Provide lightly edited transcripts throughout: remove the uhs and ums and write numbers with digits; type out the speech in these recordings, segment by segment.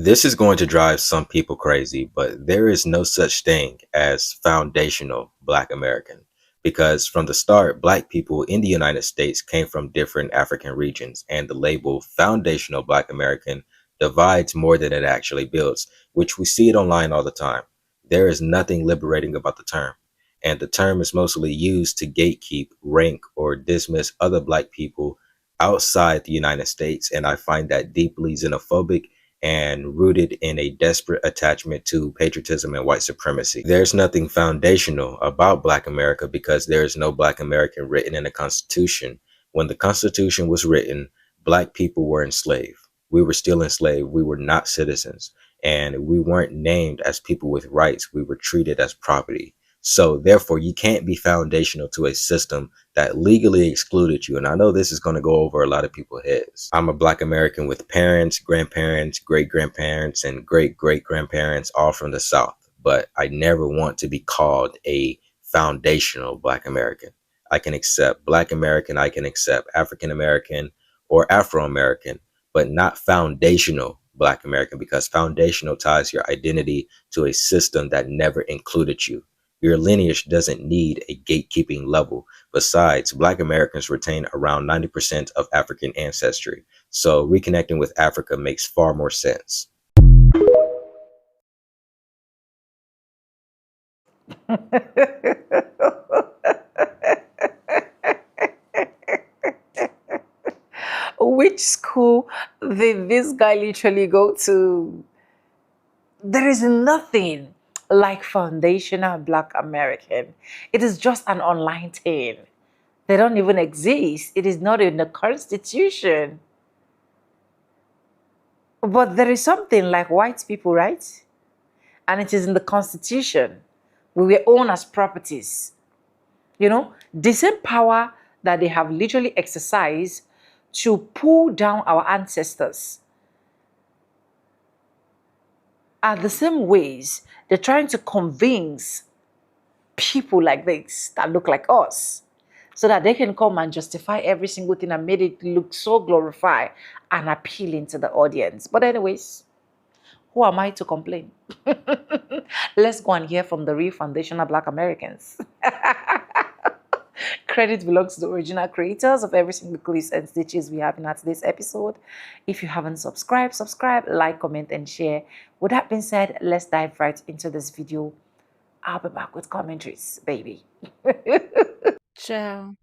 This is going to drive some people crazy, but there is no such thing as foundational Black American because from the start, Black people in the United States came from different African regions, and the label foundational Black American divides more than it actually builds, which we see it online all the time. There is nothing liberating about the term, and the term is mostly used to gatekeep, rank, or dismiss other Black people outside the United States, and I find that deeply xenophobic and rooted in a desperate attachment to patriotism and white supremacy. There's nothing foundational about Black America because there is no Black American written in the Constitution. When the Constitution was written, Black people were enslaved. We were still enslaved. We were not citizens. And we weren't named as people with rights. We were treated as property. So therefore, you can't be foundational to a system that legally excluded you. And I know this is going to go over a lot of people's heads. I'm a Black American with parents, grandparents, great grandparents, and great great grandparents, all from the South. But I never want to be called a foundational Black American. I can accept Black American, I can accept African American or Afro American, but not foundational Black American, because foundational ties your identity to a system that never included you. Your lineage doesn't need a gatekeeping level. Besides, Black Americans retain around 90% of African ancestry, so reconnecting with Africa makes far more sense. Which school did this guy literally go to? There is nothing like foundational Black American. It is just an online thing. They don't even exist. It is not in the Constitution. But there is something like white people, right? And it is in the Constitution. We were owned as properties. You know, the same power that they have literally exercised to pull down our ancestors are the same ways they're trying to convince people like this that look like us so that they can come and justify every single thing and made it look so glorified and appealing to the audience. But anyways, who am I to complain? Let's go and hear from the real foundational Black Americans. Credit belongs to the original creators of every single clips and stitches we have in today's episode. If you haven't subscribed, subscribe, like, comment, and share. With that being said, let's dive right into this video. I'll be back with commentaries, baby. Child,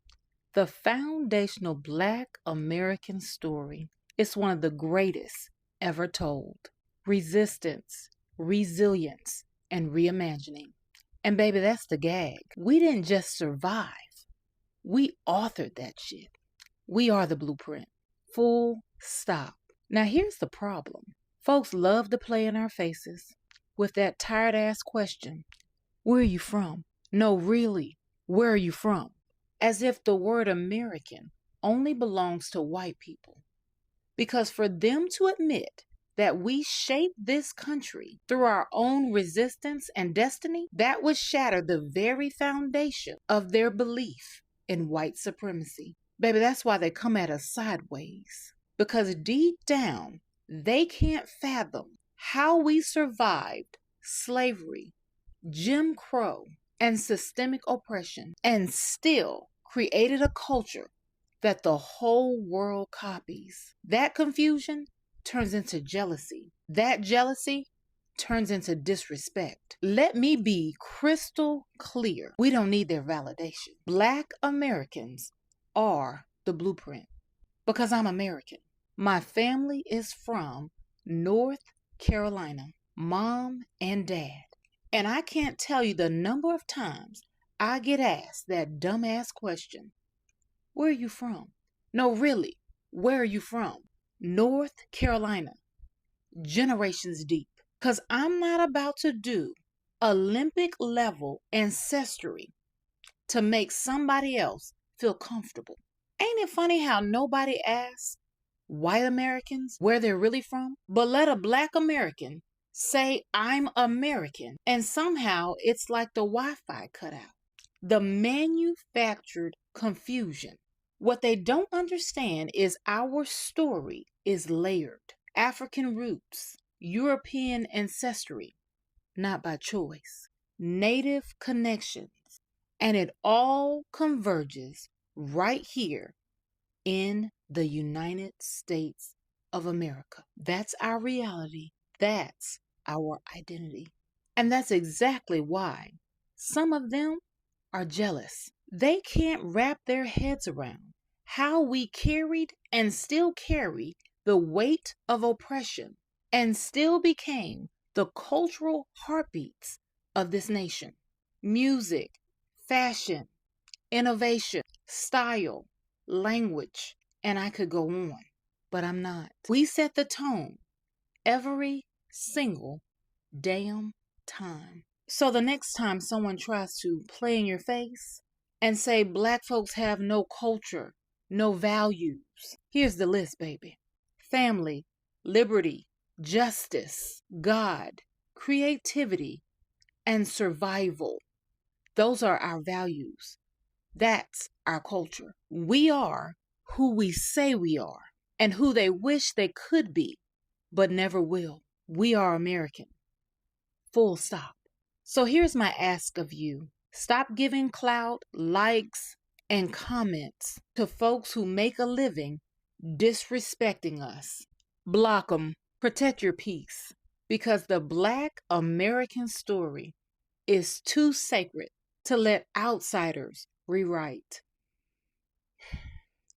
the foundational Black American story is one of the greatest ever told. Resistance, resilience, and reimagining. And baby, that's the gag. We didn't just survive. We authored that shit. We are the blueprint. Full stop. Now here's the problem. Folks love to play in our faces with that tired ass question. Where are you from? No, really, where are you from? As if the word American only belongs to white people. Because for them to admit that we shaped this country through our own resistance and destiny, that would shatter the very foundation of their belief in white supremacy. Baby, that's why they come at us sideways. Because deep down, they can't fathom how we survived slavery, Jim Crow, and systemic oppression, and still created a culture that the whole world copies. That confusion turns into jealousy. That jealousy turns into disrespect. Let me be crystal clear. We don't need their validation. Black Americans are the blueprint because I'm American. My family is from North Carolina, mom and dad. And I can't tell you the number of times I get asked that dumbass question. Where are you from? No, really, where are you from? North Carolina. Generations deep. Because I'm not about to do Olympic level ancestry to make somebody else feel comfortable. Ain't it funny how nobody asks white Americans where they're really from? But let a Black American say I'm American, and somehow it's like the Wi-Fi cut out. The manufactured confusion. What they don't understand is our story is layered. African roots, European ancestry, not by choice, native connections, and it all converges right here in the United States of America. That's our reality. That's our identity. And that's exactly why some of them are jealous. They can't wrap their heads around how we carried and still carry the weight of oppression and still became the cultural heartbeats of this nation. Music, fashion, innovation, style, language, and I could go on, but I'm not. We set the tone every single damn time. So the next time someone tries to play in your face and say black folks have no culture, no values, here's the list, baby: family, liberty, justice, God, creativity, and survival. Those are our values. That's our culture. We are who we say we are and who they wish they could be, but never will. We are American. Full stop. So here's my ask of you. Stop giving clout, likes, and comments to folks who make a living disrespecting us. Block them. Protect your peace. Because the Black American story is too sacred to let outsiders rewrite.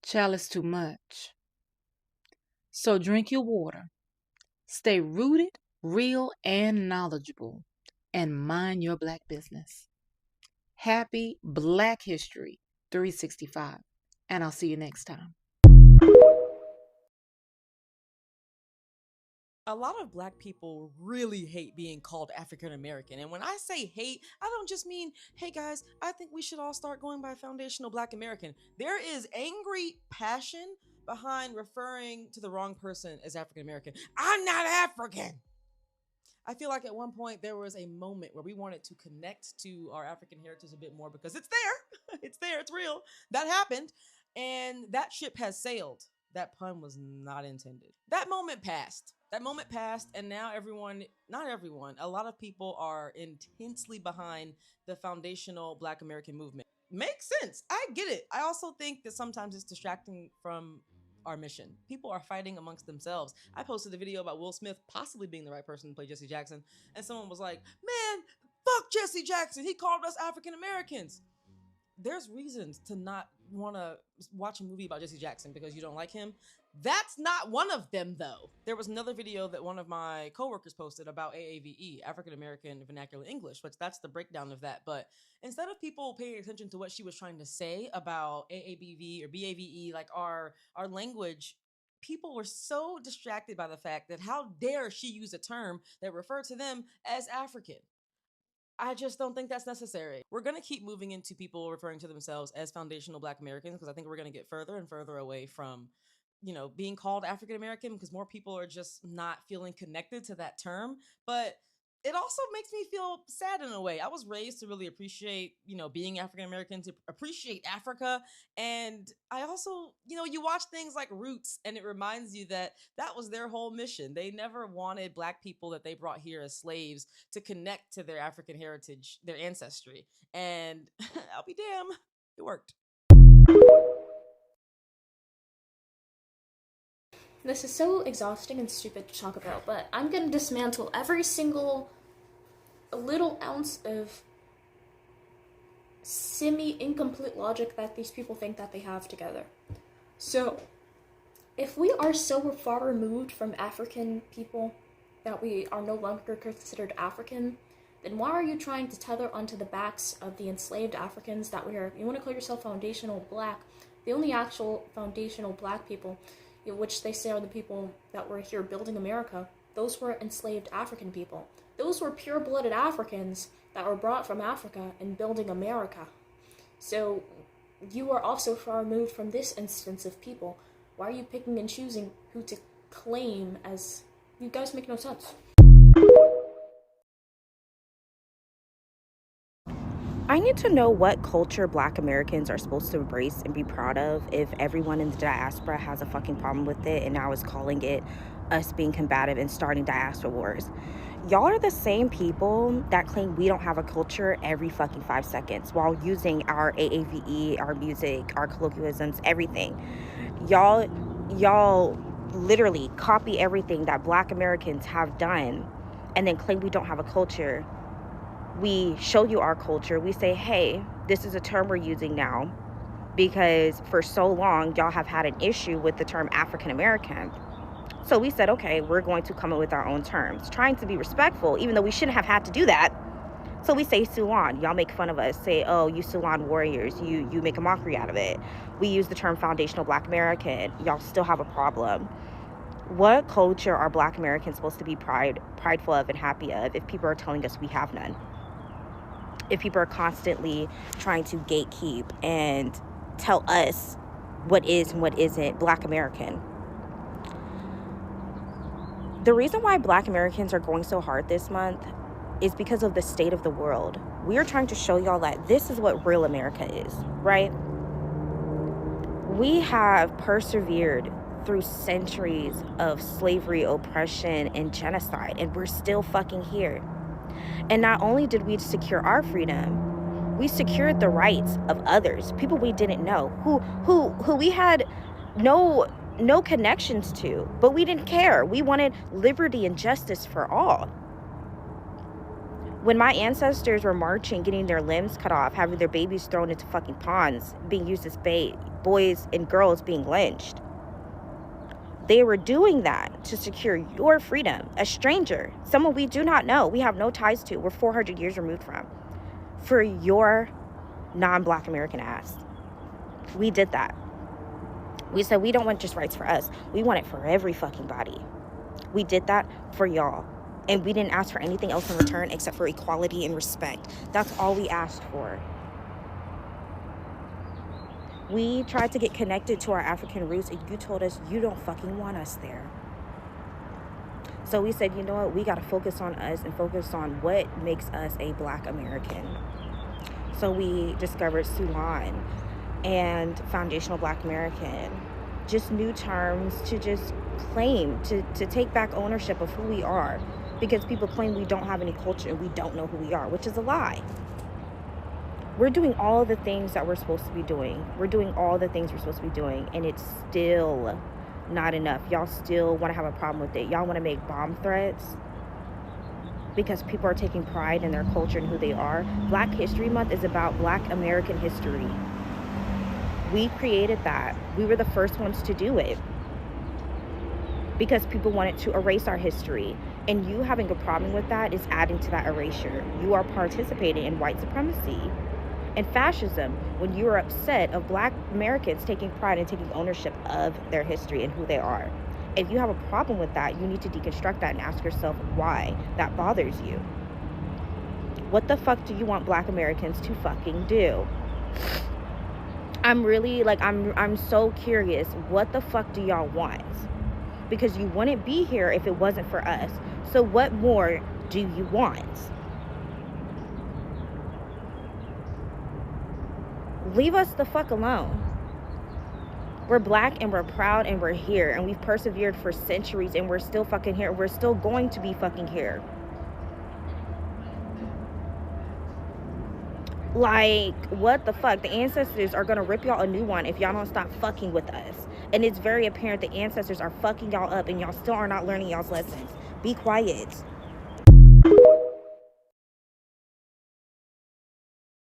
Child, is too much. So drink your water. Stay rooted, real, and knowledgeable. And mind your Black business. Happy Black History 365. And I'll see you next time. A lot of Black people really hate being called African American. And when I say hate, I don't just mean, hey guys, I think we should all start going by foundational Black American. There is angry passion behind referring to the wrong person as African American. I'm not African. I feel like at one point there was a moment where we wanted to connect to our African heritage a bit more because it's there. It's there. It's real. That happened. And that ship has sailed. That pun was not intended. That moment passed. And now everyone, not everyone, a lot of people are intensely behind the foundational Black American movement. Makes sense. I get it. I also think that sometimes it's distracting from our mission. People are fighting amongst themselves. I posted a video about Will Smith possibly being the right person to play Jesse Jackson, and someone was like, man, fuck Jesse Jackson. He called us African Americans. There's reasons to not want to watch a movie about Jesse Jackson because you don't like him. That's not one of them, though. There was another video that one of my coworkers posted about AAVE, African American Vernacular English, which that's the breakdown of that. But instead of people paying attention to what she was trying to say about AABV or BAVE, like our language, people were so distracted by the fact that how dare she use a term that referred to them as African. I just don't think that's necessary. We're going to keep moving into people referring to themselves as foundational Black Americans because I think we're going to get further and further away from, being called African American because more people are just not feeling connected to that term. But it also makes me feel sad in a way. I was raised to really appreciate, being African American, to appreciate Africa. And I also, you watch things like Roots and it reminds you that that was their whole mission. They never wanted Black people that they brought here as slaves to connect to their African heritage, their ancestry. And I'll be damned, it worked. This is so exhausting and stupid to talk about, but I'm gonna dismantle every single little ounce of semi-incomplete logic that these people think that they have together. So, if we are so far removed from African people that we are no longer considered African, then why are you trying to tether onto the backs of the enslaved Africans that we are? You want to call yourself foundational Black? The only actual foundational Black people, which they say are the people that were here building America, those were enslaved African people. Those were pure-blooded Africans that were brought from Africa and building America. So you are also far removed from this instance of people. Why are you picking and choosing who to claim as? You guys make no sense. I need to know what culture Black Americans are supposed to embrace and be proud of if everyone in the diaspora has a fucking problem with it and now is calling it us being combative and starting diaspora wars. Y'all are the same people that claim we don't have a culture every fucking 5 seconds while using our AAVE, our music, our colloquialisms, everything. Y'all literally copy everything that Black Americans have done and then claim we don't have a culture. We show you our culture. We say, hey, this is a term we're using now because for so long y'all have had an issue with the term African American. So we said, okay, we're going to come up with our own terms, trying to be respectful, even though we shouldn't have had to do that. So we say Sulan. Y'all make fun of us, say, oh, you Sulan warriors. You make a mockery out of it. We use the term foundational Black American. Y'all still have a problem. What culture are Black Americans supposed to be prideful of and happy of if people are telling us we have none? If people are constantly trying to gatekeep and tell us what is and what isn't Black American. The reason why Black Americans are going so hard this month is because of the state of the world. We are trying to show y'all that this is what real America is, right? We have persevered through centuries of slavery, oppression, and genocide, and we're still fucking here. And not only did we secure our freedom, we secured the rights of others, people we didn't know, who we had no connections to, but we didn't care. We wanted liberty and justice for all. When my ancestors were marching, getting their limbs cut off, having their babies thrown into fucking ponds, being used as bait, boys and girls being lynched, they were doing that to secure your freedom. A stranger, someone we do not know, we have no ties to, we're 400 years removed from, for your non-Black American ass. We did that. We said we don't want just rights for us. We want it for every fucking body. We did that for y'all. And we didn't ask for anything else in return except for equality and respect. That's all we asked for. We tried to get connected to our African roots and you told us you don't fucking want us there. So we said, you know what? We got to focus on us and focus on what makes us a Black American. So we discovered Sulan and foundational Black American, just new terms to just claim, to take back ownership of who we are, because people claim we don't have any culture and we don't know who we are, which is a lie. We're doing all the things that we're supposed to be doing. We're doing all the things we're supposed to be doing, and it's still not enough. Y'all still want to have a problem with it. Y'all want to make bomb threats because people are taking pride in their culture and who they are. Black History Month is about Black American history. We created that. We were the first ones to do it because people wanted to erase our history. And you having a problem with that is adding to that erasure. You are participating in white supremacy and fascism when you are upset of Black Americans taking pride and taking ownership of their history and who they are. If you have a problem with that, you need to deconstruct that and ask yourself why that bothers you. What the fuck do you want Black Americans to fucking do? I'm really, I'm so curious. What the fuck do y'all want? Because you wouldn't be here if it wasn't for us. So what more do you want? Leave us the fuck alone. We're Black and we're proud and we're here and we've persevered for centuries and we're still fucking here. We're still going to be fucking here. Like, what the fuck? The ancestors are gonna rip y'all a new one if y'all don't stop fucking with us. And it's very apparent the ancestors are fucking y'all up and y'all still are not learning y'all's lessons. Be quiet.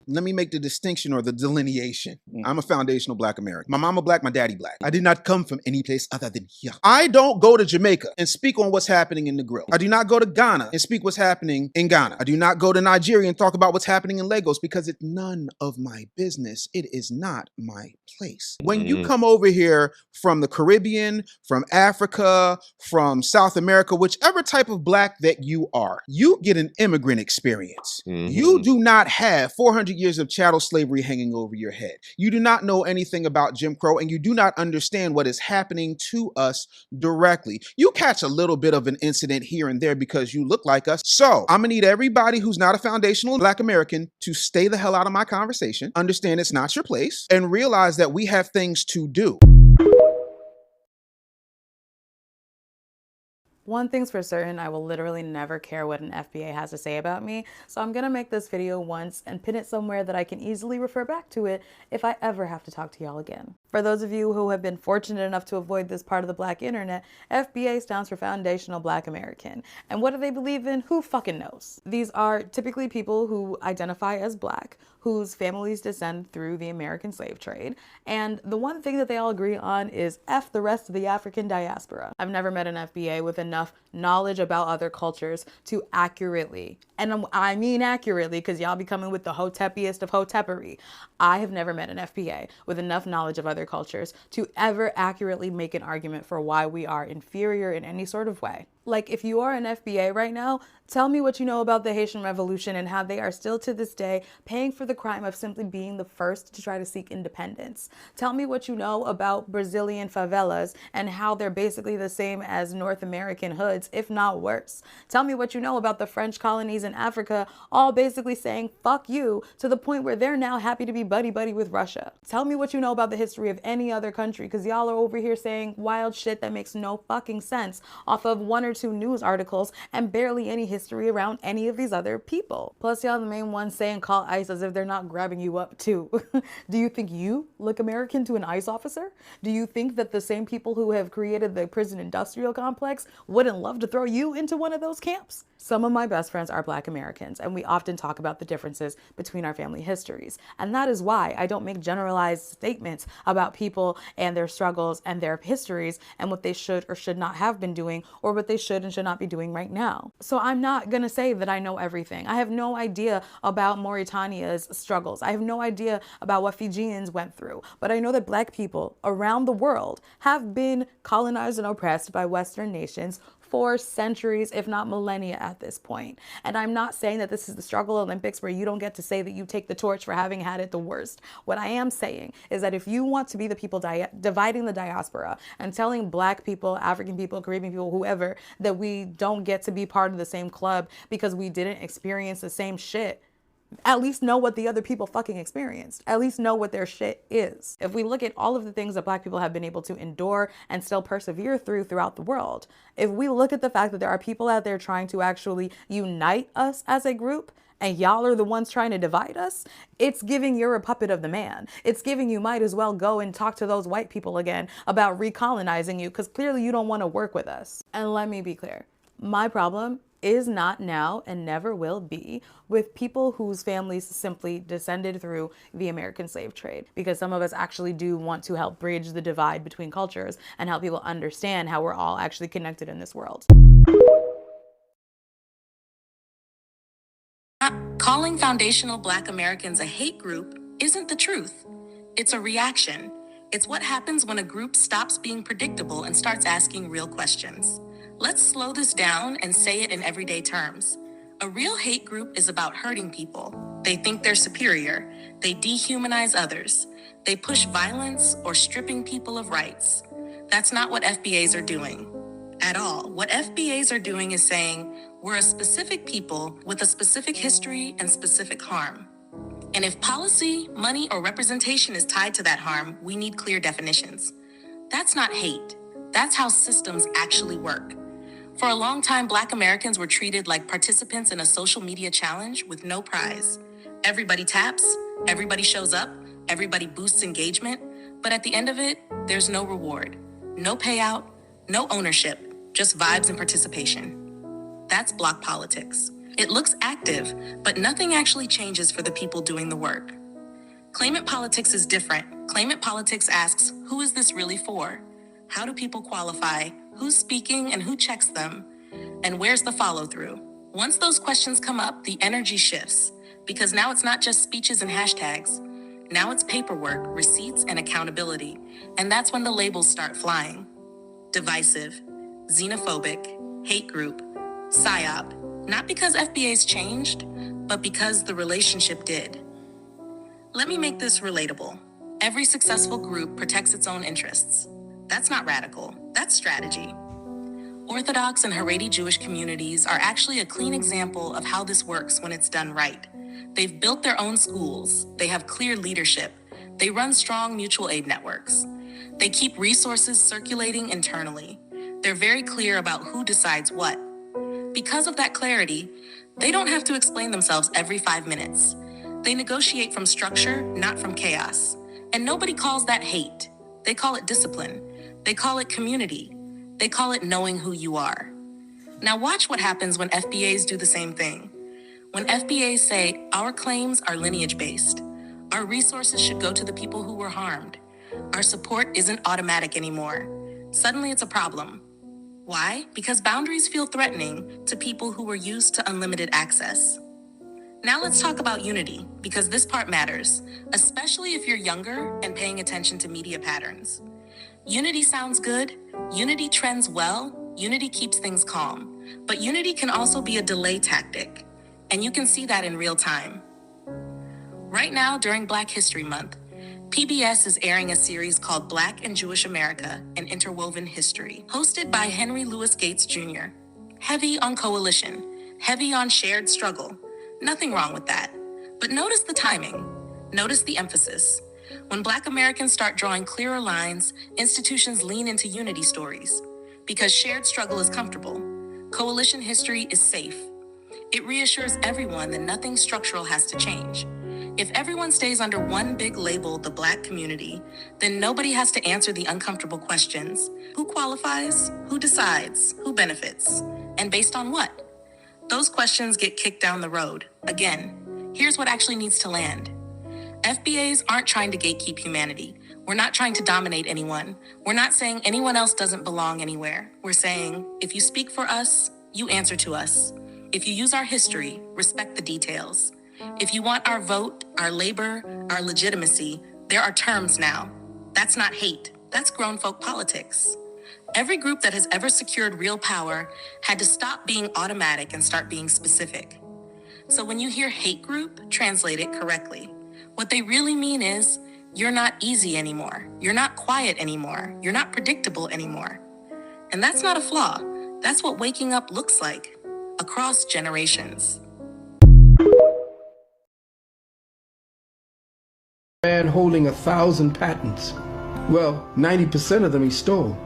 Let me make the distinction or the delineation. I'm a foundational Black American. My mama Black, my daddy Black. I did not come from any place other than here. I don't go to Jamaica and speak on what's happening in the grill. I do not go to Ghana and speak what's happening in Ghana. I do not go to Nigeria and talk about what's happening in Lagos because it's none of my business. It is not my place. When you come over here from the Caribbean, from Africa, from South America, whichever type of Black that you are, you get an immigrant experience. You do not have 400 years of chattel slavery hanging over your head. You do not know anything about Jim Crow, and you do not understand what is happening to us directly. You catch a little bit of an incident here and there because you look like us. So I'm gonna need everybody who's not a foundational Black American to stay the hell out of my conversation, understand it's not your place, and realize that we have things to do. One thing's for certain, I will literally never care what an FBA has to say about me, so I'm gonna make this video once and pin it somewhere that I can easily refer back to it if I ever have to talk to y'all again. For those of you who have been fortunate enough to avoid this part of the Black internet, FBA stands for Foundational Black American. And what do they believe in? Who fucking knows? These are typically people who identify as Black, whose families descend through the American slave trade. And the one thing that they all agree on is F the rest of the African diaspora. I've never met an FBA with enough knowledge about other cultures to accurately, and I mean accurately because y'all be coming with the hotepiest of hotepery. I have never met an FBA with enough knowledge of other cultures to ever accurately make an argument for why we are inferior in any sort of way. Like, if you are an FBA right now, tell me what you know about the Haitian Revolution and how they are still to this day paying for the crime of simply being the first to try to seek independence. Tell me what you know about Brazilian favelas and how they're basically the same as North American hoods, if not worse. Tell me what you know about the French colonies in Africa, all basically saying fuck you to the point where they're now happy to be buddy-buddy with Russia. Tell me what you know about the history of any other country, because y'all are over here saying wild shit that makes no fucking sense off of one or two news articles and barely any history around any of these other people. Plus, y'all the main ones saying call ICE as if they're not grabbing you up too. Do you think you look American to an ICE officer? Do you think that the same people who have created the prison industrial complex wouldn't love to throw you into one of those camps? Some of my best friends are Black Americans, and we often talk about the differences between our family histories. And that is why I don't make generalized statements about people and their struggles and their histories and what they should or should not have been doing or what they should and should not be doing right now. So I'm not gonna say that I know everything. I have no idea about Mauritania's struggles. I have no idea about what Fijians went through. But I know that Black people around the world have been colonized and oppressed by Western nations for centuries, if not millennia at this point. And I'm not saying that this is the struggle Olympics where you don't get to say that you take the torch for having had it the worst. What I am saying is that if you want to be the people dividing the diaspora and telling Black people, African people, Caribbean people, whoever, that we don't get to be part of the same club because we didn't experience the same shit, at least know what the other people fucking experienced. At least know what their shit is. If we look at all of the things that Black people have been able to endure and still persevere throughout the world, if we look at the fact that there are people out there trying to actually unite us as a group, and y'all are the ones trying to divide us, it's giving you're a puppet of the man. It's giving you might as well go and talk to those white people again about recolonizing you, because clearly you don't want to work with us. And let me be clear. My problem is not now and never will be with people whose families simply descended through the American slave trade, because some of us actually do want to help bridge the divide between cultures and help people understand how we're all actually connected in this world. Calling foundational Black Americans a hate group isn't the truth. It's a reaction. It's what happens when a group stops being predictable and starts asking real questions. Let's slow this down and say it in everyday terms. A real hate group is about hurting people. They think they're superior. They dehumanize others. They push violence or stripping people of rights. That's not what FBAs are doing at all. What FBAs are doing is saying, we're a specific people with a specific history and specific harm. And if policy, money, or representation is tied to that harm, we need clear definitions. That's not hate. That's how systems actually work. For a long time, Black Americans were treated like participants in a social media challenge with no prize. Everybody taps, everybody shows up, everybody boosts engagement, but at the end of it, there's no reward, no payout, no ownership, just vibes and participation. That's block politics. It looks active, but nothing actually changes for the people doing the work. Claimant politics is different. Claimant politics asks, who is this really for? How do people qualify? Who's speaking and who checks them? And where's the follow through? Once those questions come up, the energy shifts, because now it's not just speeches and hashtags. Now it's paperwork, receipts, and accountability. And that's when the labels start flying. Divisive, xenophobic, hate group, PSYOP. Not because FBA's changed, but because the relationship did. Let me make this relatable. Every successful group protects its own interests. That's not radical, that's strategy. Orthodox and Haredi Jewish communities are actually a clean example of how this works when it's done right. They've built their own schools, they have clear leadership, they run strong mutual aid networks. They keep resources circulating internally. They're very clear about who decides what. Because of that clarity, they don't have to explain themselves every 5 minutes. They negotiate from structure, not from chaos. And nobody calls that hate. They call it discipline. They call it community. They call it knowing who you are. Now watch what happens when FBAs do the same thing. When FBAs say, our claims are lineage-based, our resources should go to the people who were harmed, our support isn't automatic anymore, suddenly it's a problem. Why? Because boundaries feel threatening to people who were used to unlimited access. Now let's talk about unity, because this part matters, especially if you're younger and paying attention to media patterns. Unity sounds good, unity trends well, unity keeps things calm, but unity can also be a delay tactic, and you can see that in real time. Right now, during Black History Month, PBS is airing a series called Black and Jewish America, An Interwoven History, hosted by Henry Louis Gates Jr. Heavy on coalition, heavy on shared struggle. Nothing wrong with that. But notice the timing. Notice the emphasis. When Black Americans start drawing clearer lines, institutions lean into unity stories. Because shared struggle is comfortable. Coalition history is safe. It reassures everyone that nothing structural has to change. If everyone stays under one big label, the Black community, then nobody has to answer the uncomfortable questions. Who qualifies? Who decides? Who benefits? And based on what? Those questions get kicked down the road. Again, here's what actually needs to land. FBAs aren't trying to gatekeep humanity. We're not trying to dominate anyone. We're not saying anyone else doesn't belong anywhere. We're saying, if you speak for us, you answer to us. If you use our history, respect the details. If you want our vote, our labor, our legitimacy, there are terms now. That's not hate. That's grown folk politics. Every group that has ever secured real power had to stop being automatic and start being specific. So when you hear hate group, translate it correctly. What they really mean is, you're not easy anymore. You're not quiet anymore. You're not predictable anymore. And that's not a flaw. That's what waking up looks like, across generations. Man holding 1,000 patents. Well, 90% of them he stole.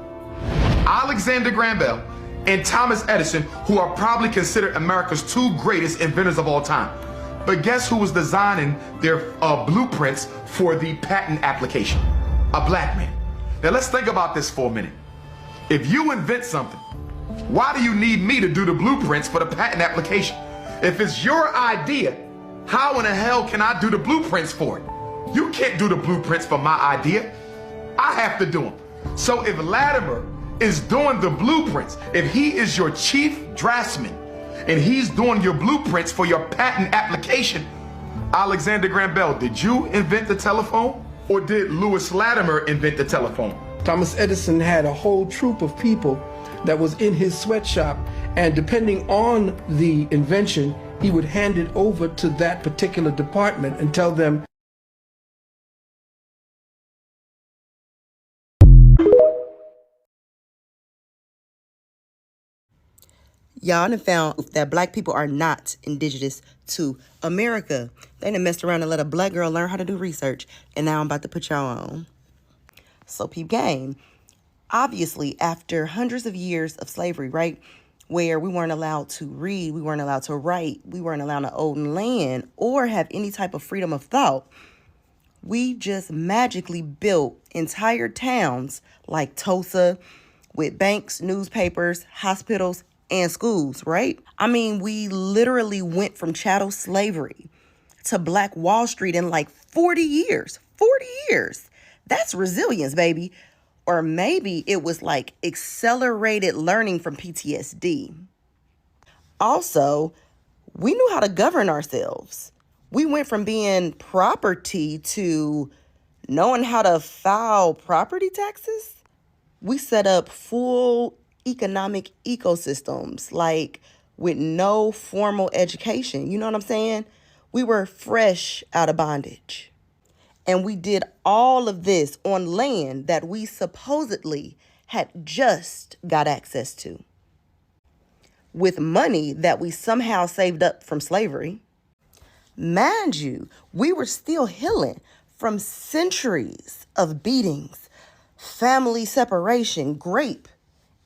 Alexander Graham Bell and Thomas Edison, who are probably considered America's two greatest inventors of all time. But guess who was designing their blueprints for the patent application? A Black man. Now let's think about this for a minute. If you invent something, why do you need me to do the blueprints for the patent application? If it's your idea, how in the hell can I do the blueprints for it? You can't do the blueprints for my idea. I have to do them. So if Latimer is doing the blueprints, if he is your chief draftsman, and he's doing your blueprints for your patent application, Alexander Graham Bell, did you invent the telephone? Or did Lewis Latimer invent the telephone? Thomas Edison had a whole troop of people that was in his sweatshop, and depending on the invention, he would hand it over to that particular department and tell them, y'all done found that Black people are not indigenous to America. They done messed around and let a Black girl learn how to do research, and now I'm about to put y'all on. So peep game. Obviously, after hundreds of years of slavery, right, where we weren't allowed to read, we weren't allowed to write, we weren't allowed to own land or have any type of freedom of thought, we just magically built entire towns like Tulsa with banks, newspapers, hospitals, and schools, right? I mean, we literally went from chattel slavery to Black Wall Street in like 40 years. 40 years. That's resilience, baby. Or maybe it was like accelerated learning from PTSD. Also, we knew how to govern ourselves. We went from being property to knowing how to file property taxes. We set up full economic ecosystems, like with no formal education. You know what I'm saying? We were fresh out of bondage. And we did all of this on land that we supposedly had just got access to, with money that we somehow saved up from slavery. Mind you, we were still healing from centuries of beatings, family separation, rape,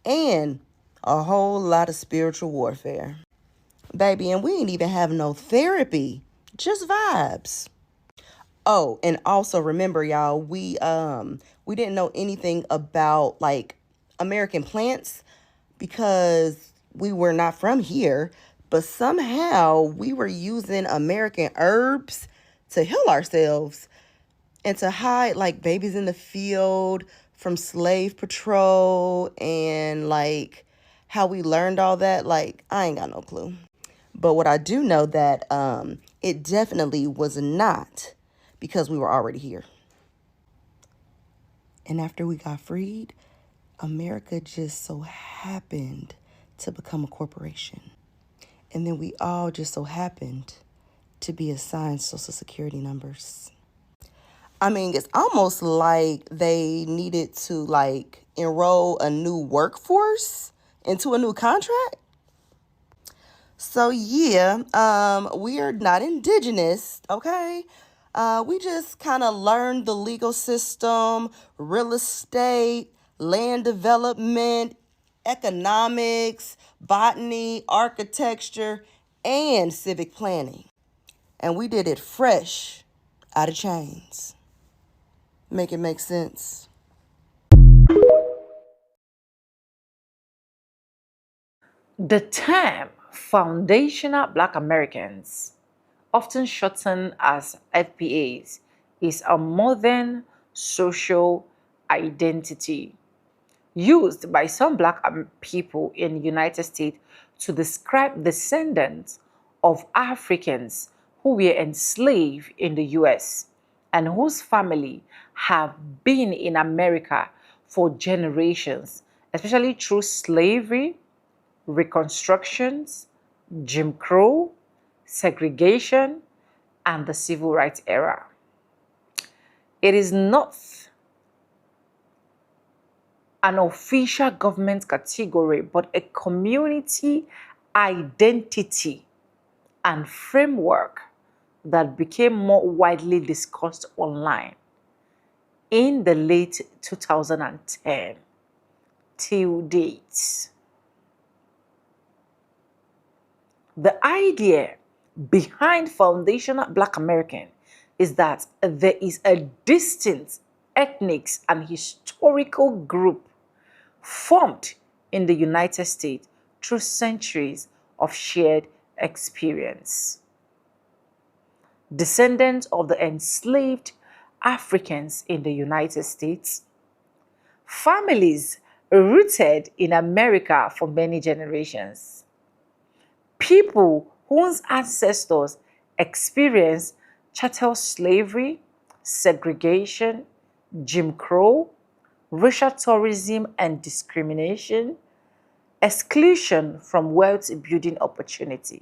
and a whole lot of spiritual warfare. Baby, and we ain't even have no therapy, just vibes. Oh, and also remember, y'all, we didn't know anything about like American plants because we were not from here, but somehow we were using American herbs to heal ourselves and to hide like babies in the field from slave patrol and like how we learned all that. Like, I ain't got no clue. But what I do know that it definitely was not because we were already here. And after we got freed, America just so happened to become a corporation. And then we all just so happened to be assigned Social Security numbers. I mean, it's almost like they needed to like enroll a new workforce into a new contract. So yeah, we are not indigenous, okay? We just kind of learned the legal system, real estate, land development, economics, botany, architecture, and civic planning. And we did it fresh out of chains. Make it make sense. The term foundational Black Americans, often shortened as FBAs, is a modern social identity used by some Black people in the United States to describe descendants of Africans who were enslaved in the US and whose family have been in America for generations, especially through slavery, Reconstructions, Jim Crow, segregation, and the Civil Rights era. It is not an official government category, but a community identity and framework that became more widely discussed online in the late 2010 till date. The idea behind foundational Black American is that there is a distinct ethnic and historical group formed in the United States through centuries of shared experience. Descendants of the enslaved Africans in the United States, families rooted in America for many generations, people whose ancestors experienced chattel slavery, segregation, Jim Crow, racial tourism and discrimination, exclusion from wealth building opportunity.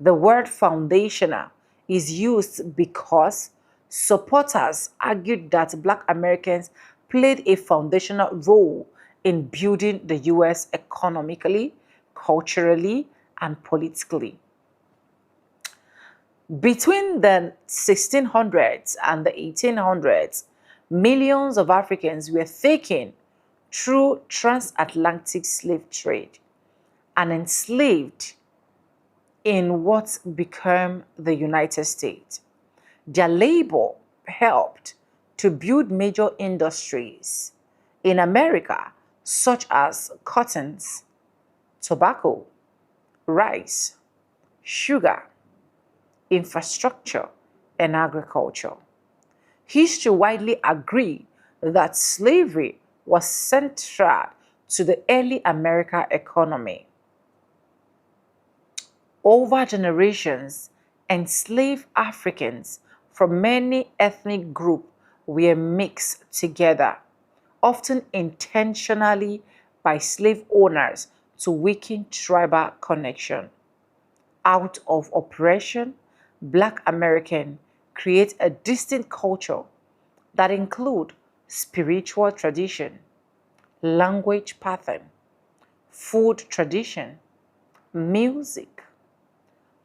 The word foundational is used because supporters argued that Black Americans played a foundational role in building the US economically, culturally, and politically. Between the 1600s and the 1800s, millions of Africans were taken through transatlantic slave trade and enslaved in what became the United States. Their labor helped to build major industries in America, such as cottons, tobacco, rice, sugar, infrastructure, and agriculture. History widely agree that slavery was central to the early American economy. Over generations, enslaved Africans from many ethnic groups were mixed together, often intentionally by slave owners to weaken tribal connection. Out of oppression, Black Americans create a distinct culture that include spiritual tradition, language pattern, food tradition, music,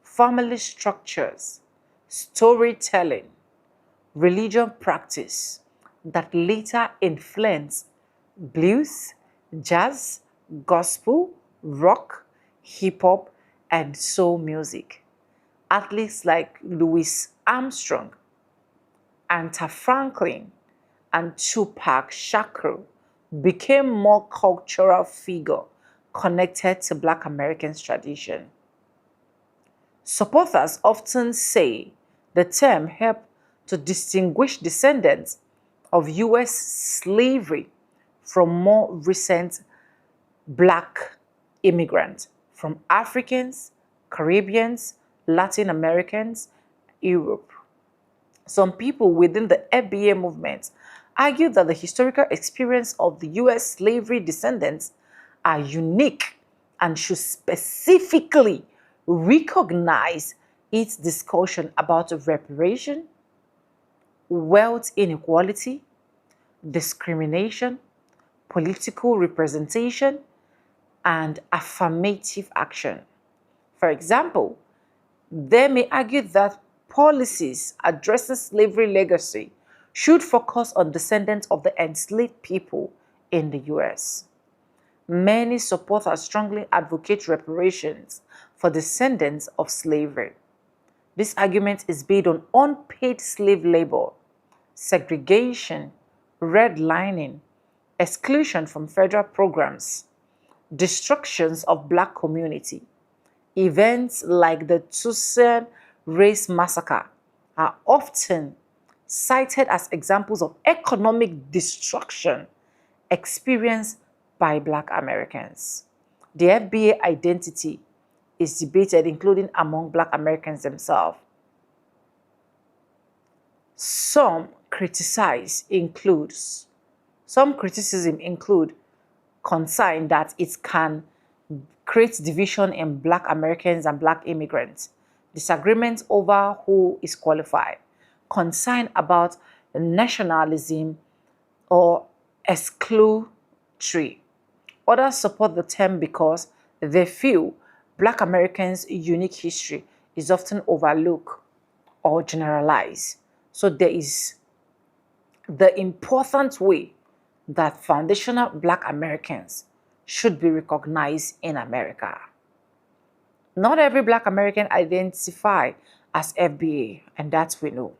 family structures, storytelling, religion practice that later influenced blues, jazz, gospel, rock, hip hop, and soul music. Athletes like Louis Armstrong, Aretha Franklin, and Tupac Shakur became more cultural figure connected to Black Americans' tradition. Supporters often say the term helped to distinguish descendants of U.S. slavery from more recent Black immigrants from Africans, Caribbeans, Latin Americans, Europe. Some people within the FBA movement argue that the historical experience of the U.S. slavery descendants are unique and should specifically recognize its discussion about reparation, wealth inequality, discrimination, political representation, and affirmative action. For example, they may argue that policies addressing slavery legacy should focus on descendants of the enslaved people in the US. Many supporters strongly advocate reparations for descendants of slavery. This argument is based on unpaid slave labor, segregation, redlining, exclusion from federal programs, destructions of Black community. Events like the Tucson Race Massacre are often cited as examples of economic destruction experienced by Black Americans. The FBA identity is debated, including among Black Americans themselves. Some criticism include concern that it can create division in Black Americans and Black immigrants, disagreement over who is qualified, concern about nationalism or exclusionary. Others support the term because they feel Black Americans' unique history is often overlooked or generalized. So there is the important way that foundational Black Americans should be recognized in America. Not every Black American identify as FBA, and that we know.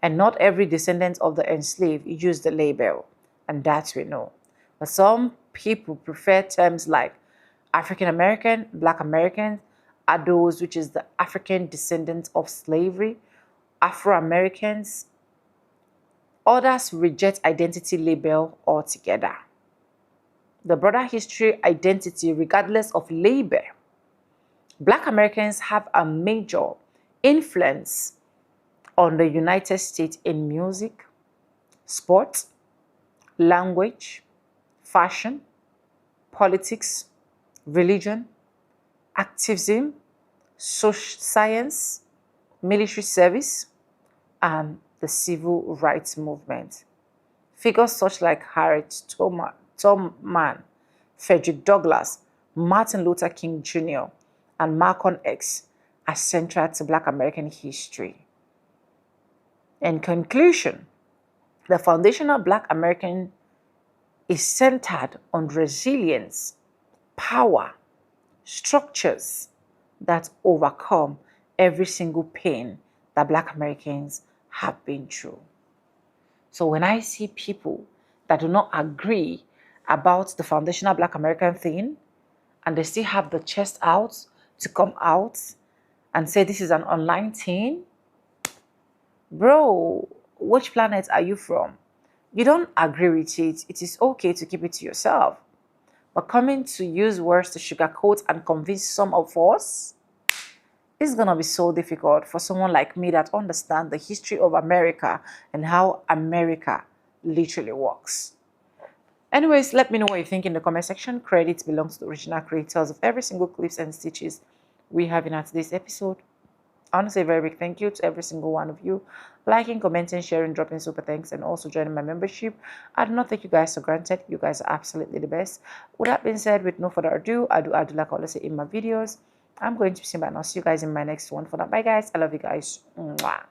And not every descendant of the enslaved use the label, and that we know. But some people prefer terms like African American, Black American, are those which is the African descendants of slavery, Afro-Americans. Others reject identity label altogether. The broader history identity, regardless of label, Black Americans have a major influence on the United States in music, sport, language, fashion, politics, religion, activism, social science, military service, and the civil rights movement. Figures such like Harriet Tubman, Frederick Douglass, Martin Luther King Jr., and Malcolm X are central to Black American history. In conclusion, the foundational Black American is centered on resilience, power, structures that overcome every single pain that Black Americans have been through. So when I see people that do not agree about the foundational Black American thing, and they still have the chest out to come out and say this is an online thing, bro, which planet are you from? You don't agree with it. It is okay to keep it to yourself. But coming to use words to sugarcoat and convince some of us, it's going to be so difficult for someone like me that understands the history of America and how America literally works. Anyways, let me know what you think in the comment section. Credit belongs to the original creators of every single clips and stitches we have in today's episode. I want to say a very big thank you to every single one of you liking, commenting, sharing, dropping super thanks, and also joining my membership. I do not take you guys for granted. You guys are absolutely the best. With that being said, with no further ado, I do like I always say in my videos, I'm going to be seeing, but I'll see you guys in my next one. For now, bye guys. I love you guys. Mwah.